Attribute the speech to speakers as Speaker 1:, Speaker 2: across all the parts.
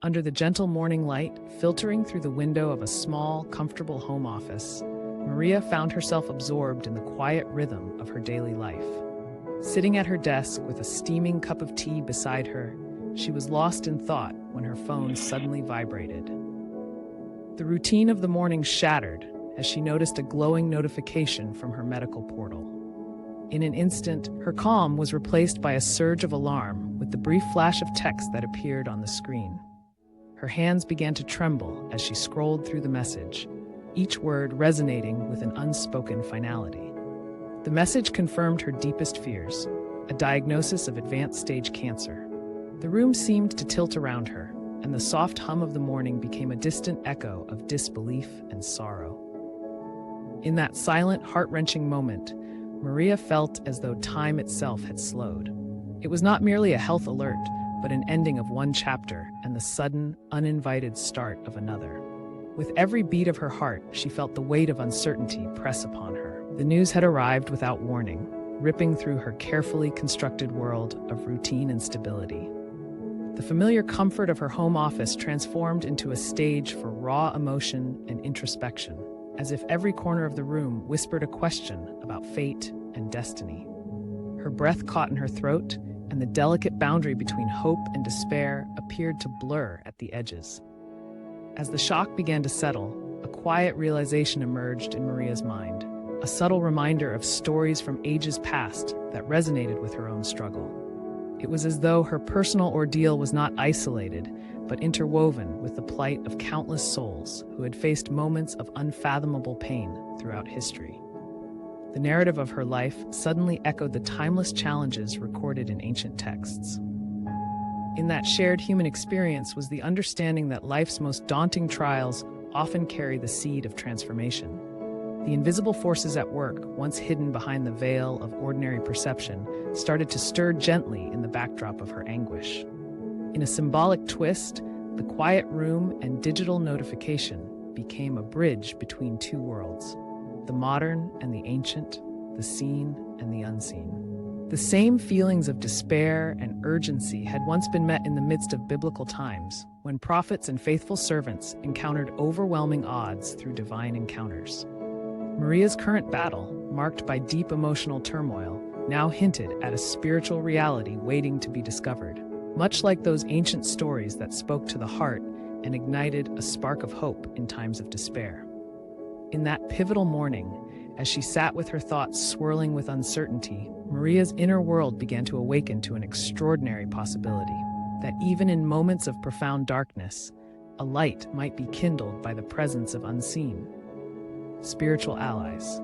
Speaker 1: Under the gentle morning light, filtering through the window of a small, comfortable home office, Maria found herself absorbed in the quiet rhythm of her daily life. Sitting at her desk with a steaming cup of tea beside her, she was lost in thought when her phone suddenly vibrated. The routine of the morning shattered as she noticed a glowing notification from her medical portal. In an instant, her calm was replaced by a surge of alarm with the brief flash of text that appeared on the screen. Her hands began to tremble as she scrolled through the message, each word resonating with an unspoken finality. The message confirmed her deepest fears, a diagnosis of advanced stage cancer. The room seemed to tilt around her, and the soft hum of the morning became a distant echo of disbelief and sorrow. In that silent, heart-wrenching moment, Maria felt as though time itself had slowed. It was not merely a health alert, but an ending of one chapter and the sudden, uninvited start of another. With every beat of her heart, she felt the weight of uncertainty press upon her. The news had arrived without warning, ripping through her carefully constructed world of routine and stability. The familiar comfort of her home office transformed into a stage for raw emotion and introspection, as if every corner of the room whispered a question about fate and destiny. Her breath caught in her throat, and the delicate boundary between hope and despair appeared to blur at the edges. As the shock began to settle, a quiet realization emerged in Maria's mind, a subtle reminder of stories from ages past that resonated with her own struggle. It was as though her personal ordeal was not isolated, but interwoven with the plight of countless souls who had faced moments of unfathomable pain throughout history. The narrative of her life suddenly echoed the timeless challenges recorded in ancient texts. In that shared human experience was the understanding that life's most daunting trials often carry the seed of transformation. The invisible forces at work, once hidden behind the veil of ordinary perception, started to stir gently in the backdrop of her anguish. In a symbolic twist, the quiet room and digital notification became a bridge between two worlds, the modern and the ancient, the seen and the unseen. The same feelings of despair and urgency had once been met in the midst of biblical times, when prophets and faithful servants encountered overwhelming odds through divine encounters. Maria's current battle, marked by deep emotional turmoil, now hinted at a spiritual reality waiting to be discovered, much like those ancient stories that spoke to the heart and ignited a spark of hope in times of despair. In that pivotal morning, as she sat with her thoughts swirling with uncertainty, Maria's inner world began to awaken to an extraordinary possibility, that even in moments of profound darkness, a light might be kindled by the presence of unseen spiritual allies.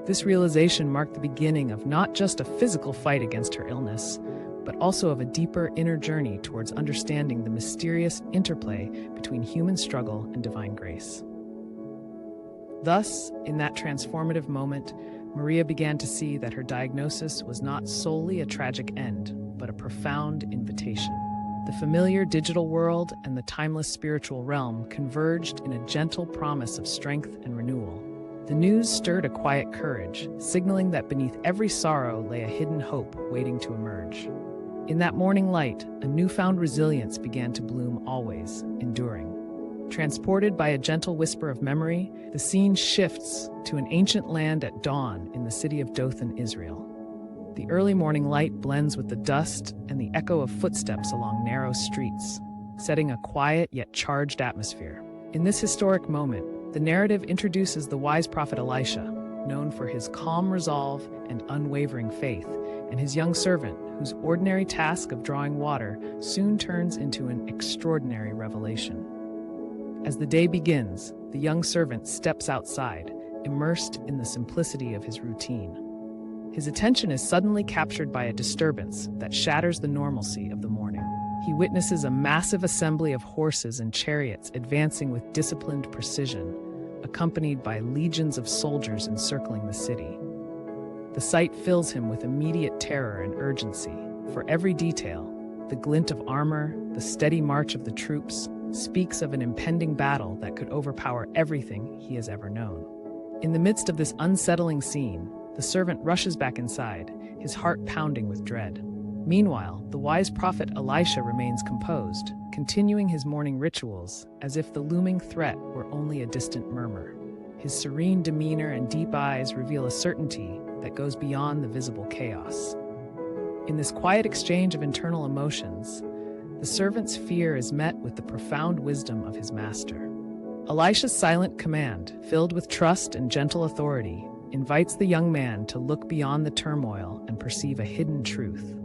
Speaker 1: This realization marked the beginning of not just a physical fight against her illness, but also of a deeper inner journey towards understanding the mysterious interplay between human struggle and divine grace. Thus, in that transformative moment, Maria began to see that her diagnosis was not solely a tragic end, but a profound invitation. The familiar digital world and the timeless spiritual realm converged in a gentle promise of strength and renewal. The news stirred a quiet courage, signaling that beneath every sorrow lay a hidden hope waiting to emerge. In that morning light, a newfound resilience began to bloom, always enduring. Transported by a gentle whisper of memory, the scene shifts to an ancient land at dawn in the city of Dothan, Israel. The early morning light blends with the dust and the echo of footsteps along narrow streets, setting a quiet yet charged atmosphere. In this historic moment, the narrative introduces the wise prophet Elisha, known for his calm resolve and unwavering faith, and his young servant, whose ordinary task of drawing water soon turns into an extraordinary revelation. As the day begins, the young servant steps outside, immersed in the simplicity of his routine. His attention is suddenly captured by a disturbance that shatters the normalcy of the morning. He witnesses a massive assembly of horses and chariots advancing with disciplined precision, accompanied by legions of soldiers encircling the city. The sight fills him with immediate terror and urgency. For every detail, the glint of armor, the steady march of the troops, speaks of an impending battle that could overpower everything he has ever known. In the midst of this unsettling scene, the servant rushes back inside, his heart pounding with dread. Meanwhile, the wise prophet Elisha remains composed, continuing his morning rituals as if the looming threat were only a distant murmur. His serene demeanor and deep eyes reveal a certainty that goes beyond the visible chaos. In this quiet exchange of internal emotions, the servant's fear is met with the profound wisdom of his master. Elisha's silent command, filled with trust and gentle authority, invites the young man to look beyond the turmoil and perceive a hidden truth.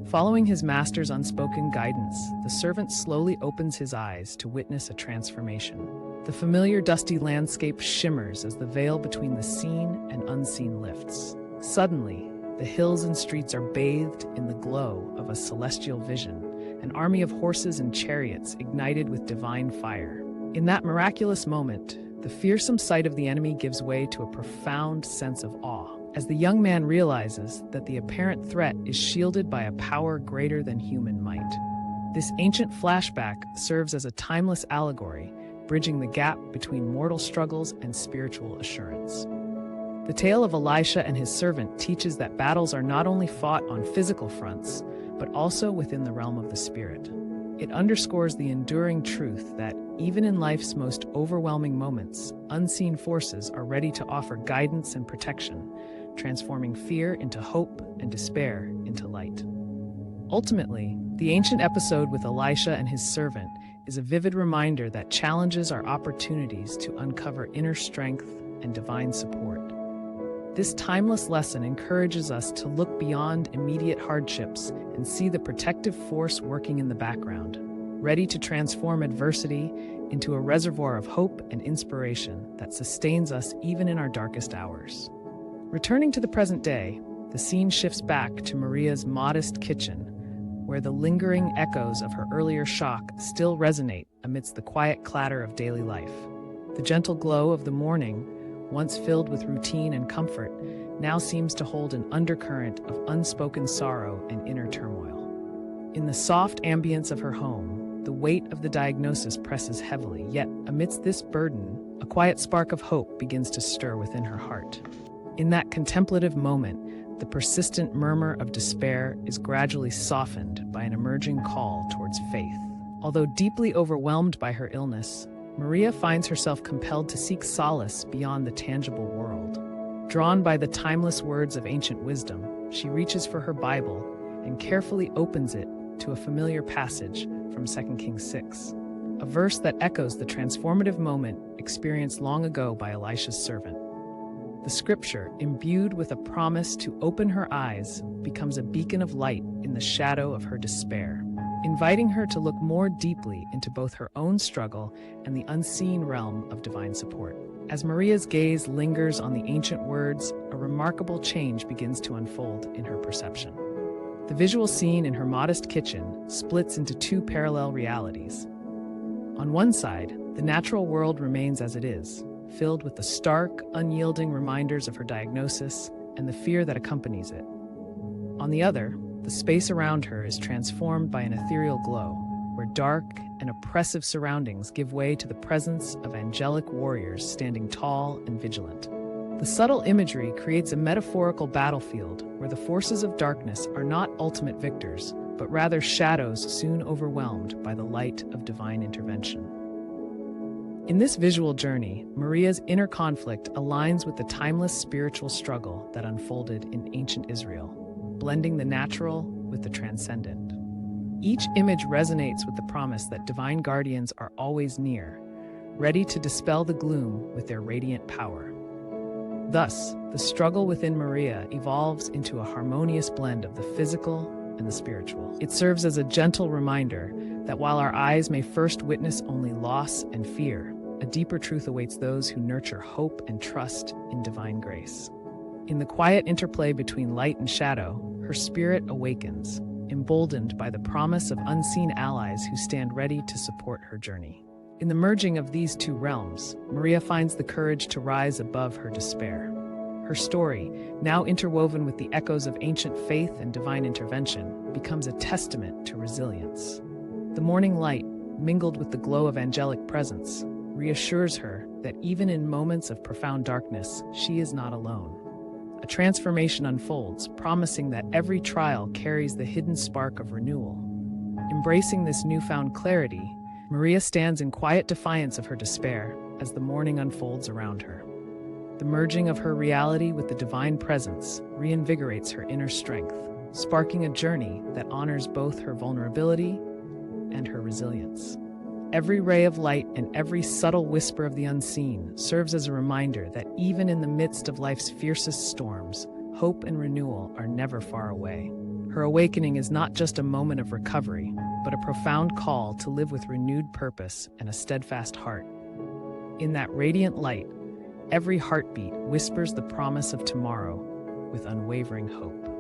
Speaker 1: Following his master's unspoken guidance, the servant slowly opens his eyes to witness a transformation. The familiar dusty landscape shimmers as the veil between the seen and unseen lifts. Suddenly, the hills and streets are bathed in the glow of a celestial vision, an army of horses and chariots ignited with divine fire. In that miraculous moment, the fearsome sight of the enemy gives way to a profound sense of awe, as the young man realizes that the apparent threat is shielded by a power greater than human might. This ancient flashback serves as a timeless allegory, bridging the gap between mortal struggles and spiritual assurance. The tale of Elisha and his servant teaches that battles are not only fought on physical fronts, but also within the realm of the spirit. It underscores the enduring truth that, even in life's most overwhelming moments, unseen forces are ready to offer guidance and protection, transforming fear into hope and despair into light. Ultimately, the ancient episode with Elisha and his servant is a vivid reminder that challenges are opportunities to uncover inner strength and divine support. This timeless lesson encourages us to look beyond immediate hardships and see the protective force working in the background, ready to transform adversity into a reservoir of hope and inspiration that sustains us even in our darkest hours. Returning to the present day, the scene shifts back to Maria's modest kitchen, where the lingering echoes of her earlier shock still resonate amidst the quiet clatter of daily life. The gentle glow of the morning, once filled with routine and comfort, now seems to hold an undercurrent of unspoken sorrow and inner turmoil. In the soft ambience of her home, the weight of the diagnosis presses heavily, yet amidst this burden, a quiet spark of hope begins to stir within her heart. In that contemplative moment, the persistent murmur of despair is gradually softened by an emerging call towards faith. Although deeply overwhelmed by her illness, Maria finds herself compelled to seek solace beyond the tangible world. Drawn by the timeless words of ancient wisdom, she reaches for her Bible and carefully opens it to a familiar passage from 2 Kings 6, a verse that echoes the transformative moment experienced long ago by Elisha's servant. The scripture, imbued with a promise to open her eyes, becomes a beacon of light in the shadow of her despair, inviting her to look more deeply into both her own struggle and the unseen realm of divine support. As Maria's gaze lingers on the ancient words, a remarkable change begins to unfold in her perception. The visual scene in her modest kitchen splits into two parallel realities. On one side, the natural world remains as it is, filled with the stark, unyielding reminders of her diagnosis and the fear that accompanies it. On the other, the space around her is transformed by an ethereal glow, where dark and oppressive surroundings give way to the presence of angelic warriors standing tall and vigilant. The subtle imagery creates a metaphorical battlefield where the forces of darkness are not ultimate victors, but rather shadows soon overwhelmed by the light of divine intervention. In this visual journey, Maria's inner conflict aligns with the timeless spiritual struggle that unfolded in ancient Israel, blending the natural with the transcendent. Each image resonates with the promise that divine guardians are always near, ready to dispel the gloom with their radiant power. Thus, the struggle within Maria evolves into a harmonious blend of the physical and the spiritual. It serves as a gentle reminder that while our eyes may first witness only loss and fear, a deeper truth awaits those who nurture hope and trust in divine grace. In the quiet interplay between light and shadow, her spirit awakens, emboldened by the promise of unseen allies who stand ready to support her journey. In the merging of these two realms, Maria finds the courage to rise above her despair. Her story, now interwoven with the echoes of ancient faith and divine intervention, becomes a testament to resilience. The morning light, mingled with the glow of angelic presence, reassures her that even in moments of profound darkness, she is not alone. A transformation unfolds, promising that every trial carries the hidden spark of renewal. Embracing this newfound clarity, Maria stands in quiet defiance of her despair as the morning unfolds around her. The merging of her reality with the divine presence reinvigorates her inner strength, sparking a journey that honors both her vulnerability and her resilience. Every ray of light and every subtle whisper of the unseen serves as a reminder that even in the midst of life's fiercest storms, hope and renewal are never far away. Her awakening is not just a moment of recovery, but a profound call to live with renewed purpose and a steadfast heart. In that radiant light, every heartbeat whispers the promise of tomorrow with unwavering hope.